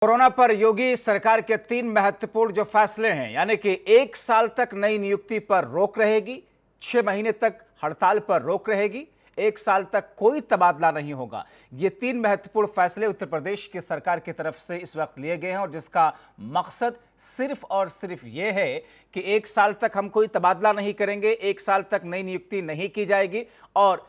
Corona पर योगी सरकार के 3 महत्वपूर्ण जो फैसले हैं, यानी कि 1 साल तक नई नियुक्ति पर रोक रहेगी, 6 महीने तक हड़ताल पर रोक रहेगी, 1 साल तक कोई तबादला नहीं होगा। ये 3 महत्वपूर्ण फैसले उत्तर प्रदेश की सरकार की तरफ से इस वक्त लिए गए हैं और जिसका मकसद सिर्फ और सिर्फ ये है कि 1 साल तक हम कोई तबादला नहीं करेंगे, 1 साल तक नई नियुक्ति नहीं की जाएगी और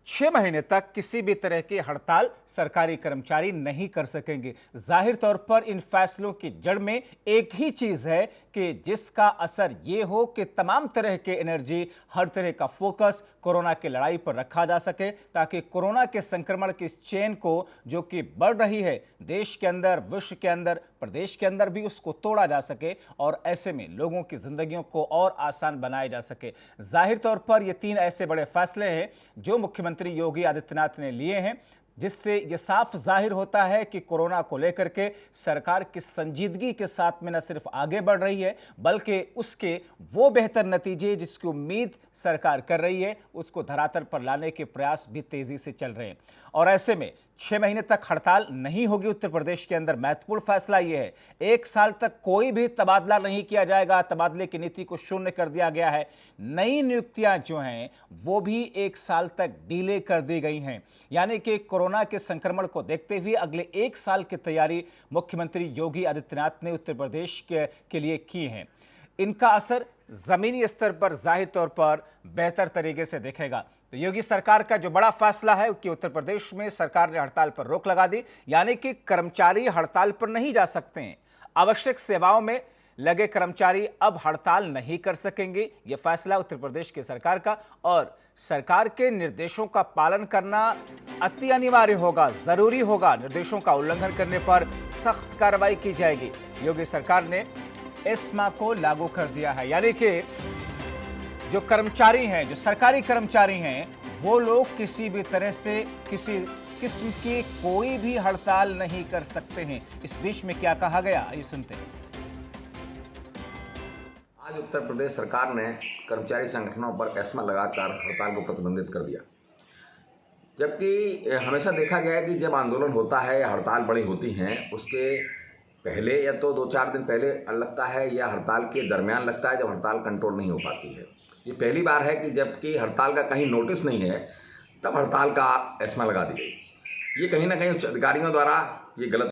6 महीने तक किसी भी तरह की हड़ताल सरकारी कर्मचारी नहीं कर सकेंगे। जाहिर तौर पर इन फैसलों की जड़ में एक ही चीज है कि जिसका असर यह हो कि तमाम तरह के एनर्जी, हर तरह का फोकस कोरोना की लड़ाई पर रखा जा सके, ताकि कोरोना के संक्रमण की इस चेन को, जो कि बढ़ रही है देश के अंदर, विश्व के अंदर, प्रदेश के अंदर भी, उसको तोड़ा जा सके और ऐसे में लोगों की जिंदगियों को और आसान बनाया जा सके। जाहिर तौर पर ये 3 ऐसे बड़े फैसले हैं जो मुख्यमंत्री योगी आदित्यनाथ ने लिए हैं, जिससे यह साफ जाहिर होता है कि कोरोना को लेकर के सरकार की संजीदगी के साथ में न सिर्फ आगे बढ़ रही है, बल्कि उसके वो बेहतर नतीजे जिसकी उम्मीद सरकार कर रही है, उसको धरातल पर लाने के प्रयास भी तेजी से चल रहे हैं। और ऐसे में 6 महीने तक हड़ताल नहीं होगी उत्तर प्रदेश के अंदर। महत्वपूर्ण फैसला यह है, 1 साल तक कोई भी तबादला नहीं किया जाएगा। तबादले की नीति को शून्य कर दिया गया है। नई नियुक्तियां जो हैं वो भी 1 साल तक डिले कर दी गई हैं, यानी कि कोरोना के संक्रमण को देखते हुए अगले 1 साल की तैयारी मुख्यमंत्री योगी आदित्यनाथ ने उत्तर प्रदेश के लिए की है। इनका असर जमीनी स्तर पर जाहिर तौर पर बेहतर तरीके से दिखेगा। तो योगी सरकार का जो बड़ा फैसला है कि उत्तर प्रदेश में सरकार ने हड़ताल पर रोक लगा दी, यानी कि कर्मचारी हड़ताल पर नहीं जा सकते हैं। आवश्यक सेवाओं में लगे कर्मचारी अब हड़ताल नहीं कर सकेंगे। यह फैसला उत्तर प्रदेश की सरकार का, और सरकार के निर्देशों का पालन करना अति अनिवार्य होगा, जरूरी होगा। निर्देशों का उल्लंघन करने पर सख्त कार्रवाई की जाएगी। योगी सरकार ने एस्मा को लागू कर दिया है, यानी कि जो कर्मचारी हैं, जो सरकारी कर्मचारी हैं, वो लोग किसी भी तरह से किसी किस्म की कोई भी हड़ताल नहीं कर सकते हैं। इस बीच में क्या कहा गया, आइए सुनते हैं। आज उत्तर प्रदेश सरकार ने कर्मचारी संगठनों पर एस्मा लगाकर हड़ताल को प्रतिबंधित कर दिया, जबकि हमेशा देखा गया है कि जब आंदोलन होता है या हड़ताल बड़ी होती हैं, उसके पहले या तो 2-4 दिन पहले लगता है या हड़ताल के दरमियान लगता है, जब हड़ताल कंट्रोल नहीं हो पाती है। ये पहली बार है कि जबकि हड़ताल का कहीं नोटिस नहीं है, तब हड़ताल का एस्मा लगा दी गई। ये कहीं ना कहीं उच्च अधिकारियों द्वारा ये गलत।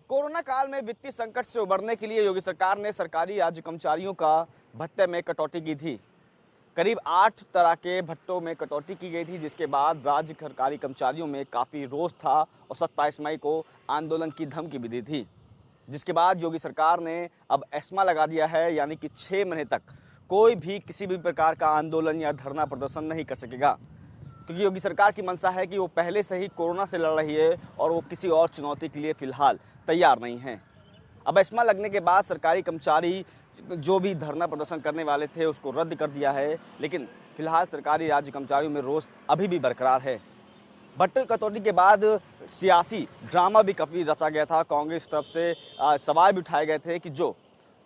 कोरोना काल में वित्तीय संकट से उबरने के लिए योगी सरकार ने सरकारी राज्य कर्मचारियों का भत्ते में कटौती की थी। करीब 8 तरह के भत्तों में कटौती की गई थी, जिसके बाद राज्य सरकारी कर्मचारियों में काफ़ी रोष था और 27 मई को आंदोलन की धमकी भी दी थी। जिसके बाद योगी सरकार ने अब एस्मा लगा दिया है, यानी कि 6 महीने तक कोई भी किसी भी प्रकार का आंदोलन या धरना प्रदर्शन नहीं कर सकेगा, क्योंकि योगी सरकार की मंशा है कि वो पहले से ही कोरोना से लड़ रही है और वो किसी और चुनौती के लिए फिलहाल तैयार नहीं है। अब एस्मा लगने के बाद सरकारी कर्मचारी जो भी धरना प्रदर्शन करने वाले थे उसको रद्द कर दिया है, लेकिन फिलहाल सरकारी राज्य कर्मचारियों में रोष अभी भी बरकरार है। भत्ते कटौती के बाद सियासी ड्रामा भी काफ़ी रचा गया था। कांग्रेस तरफ से सवाल भी उठाए गए थे कि जो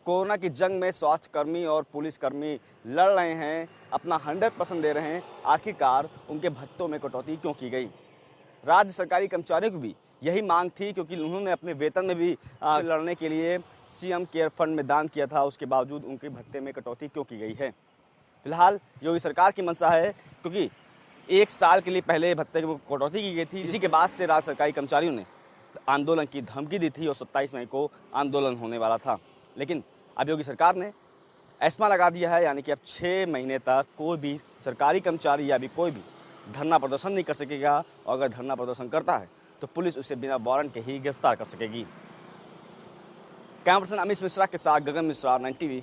कोरोना की जंग में स्वास्थ्यकर्मी और पुलिसकर्मी लड़ रहे हैं, अपना 100% दे रहे हैं, आखिरकार उनके भत्तों में कटौती क्यों की गई। राज्य सरकारी कर्मचारियों की भी यही मांग थी, क्योंकि उन्होंने अपने वेतन में भी लड़ने के लिए सीएम केयर फंड में दान किया था, उसके बावजूद उनके भत्ते में कटौती क्यों की गई है। फिलहाल योगी सरकार की मंशा है, क्योंकि 1 साल के लिए पहले भत्ते में कटौती की गई थी। इसी के बाद से राज्य सरकारी कर्मचारियों ने आंदोलन की धमकी दी थी और 27 मई को आंदोलन होने वाला था, लेकिन अब योगी सरकार ने एस्मा लगा दिया है, यानी कि अब 6 महीने तक कोई भी सरकारी कर्मचारी या भी कोई भी धरना प्रदर्शन नहीं कर सकेगा, और अगर धरना प्रदर्शन करता है तो पुलिस उसे बिना वारंट के ही गिरफ्तार कर सकेगी। कैमरा पर्सन अमित मिश्रा के साथ गगन मिश्रा, 9 टीवी।